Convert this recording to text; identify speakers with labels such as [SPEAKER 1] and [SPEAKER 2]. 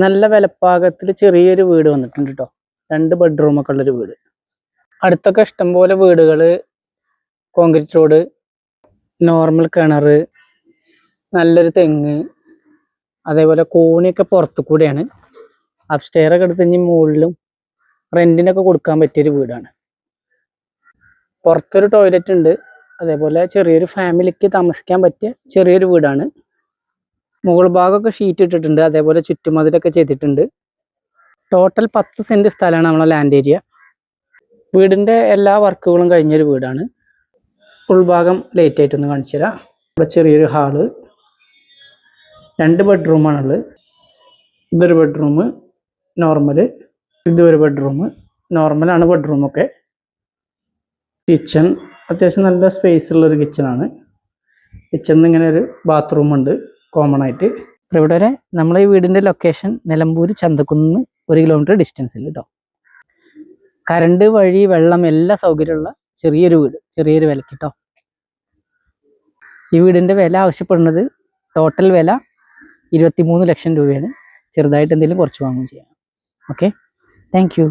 [SPEAKER 1] നല്ല വിലപ്പാകത്തിൽ ചെറിയൊരു വീട് വന്നിട്ടുണ്ട് കേട്ടോ. 2 ബെഡ്റൂമൊക്കെ ഉള്ളൊരു വീട്. അടുത്തൊക്കെ ഇഷ്ടംപോലെ വീടുകൾ, കോൺക്രീറ്റ് റോഡ്, നോർമൽ കിണർ, നല്ലൊരു തെങ്ങ്, അതേപോലെ കോണിയൊക്കെ പുറത്തു കൂടെയാണ്. അപ്സ്റ്റെയറൊക്കെ എടുത്ത് കഴിഞ്ഞ് മുകളിലും റെന്റിനൊക്കെ കൊടുക്കാൻ പറ്റിയൊരു വീടാണ്. പുറത്തൊരു ടോയ്ലറ്റ് ഉണ്ട്. അതേപോലെ ചെറിയൊരു ഫാമിലിക്ക് താമസിക്കാൻ പറ്റിയ ചെറിയൊരു വീടാണ്. മുകൾ ഭാഗമൊക്കെ ഷീറ്റ് ഇട്ടിട്ടുണ്ട്. അതേപോലെ ചുറ്റുമതിലൊക്കെ ചെയ്തിട്ടുണ്ട്. ടോട്ടൽ 10 സെന്റ് സ്ഥലമാണ് നമ്മളെ ലാൻഡ് ഏരിയ. വീടിൻ്റെ എല്ലാ വർക്കുകളും കഴിഞ്ഞൊരു വീടാണ്. ഉൾഭാഗം ലേറ്റ് ആയിട്ടൊന്ന് കാണിച്ചു തരാം. ഇവിടെ ചെറിയൊരു ഹാള്, 2 ബെഡ്റൂമാണുള്ളത്. ഇതൊരു ബെഡ്റൂം നോർമൽ, ഇതൊരു ബെഡ്റൂം നോർമലാണ്. ബെഡ്റൂമൊക്കെ കിച്ചൺ അത്യാവശ്യം നല്ല സ്പേസ് ഉള്ളൊരു കിച്ചണാണ്. കിച്ചണിൽ ഇങ്ങനെ ഒരു ബാത്റൂം ഉണ്ട് കോമൺ ആയിട്ട്. ഇവിടെ വരെ നമ്മളെ ഈ വീടിൻ്റെ ലൊക്കേഷൻ നിലമ്പൂർ ചന്തക്കുന്ന് 1 കിലോമീറ്റർ ഡിസ്റ്റൻസിൽ കേട്ടോ. കറണ്ട്, വഴി, വെള്ളം എല്ലാ സൗകര്യമുള്ള ചെറിയൊരു വീട്, ചെറിയൊരു വിലക്ക് കേട്ടോ. ഈ വീടിൻ്റെ വില ആവശ്യപ്പെടുന്നത്, ടോട്ടൽ വില 23 ലക്ഷം രൂപയാണ്. ചെറുതായിട്ട് എന്തെങ്കിലും കുറച്ച് വാങ്ങുകയും ചെയ്യാം. Okay, thank you.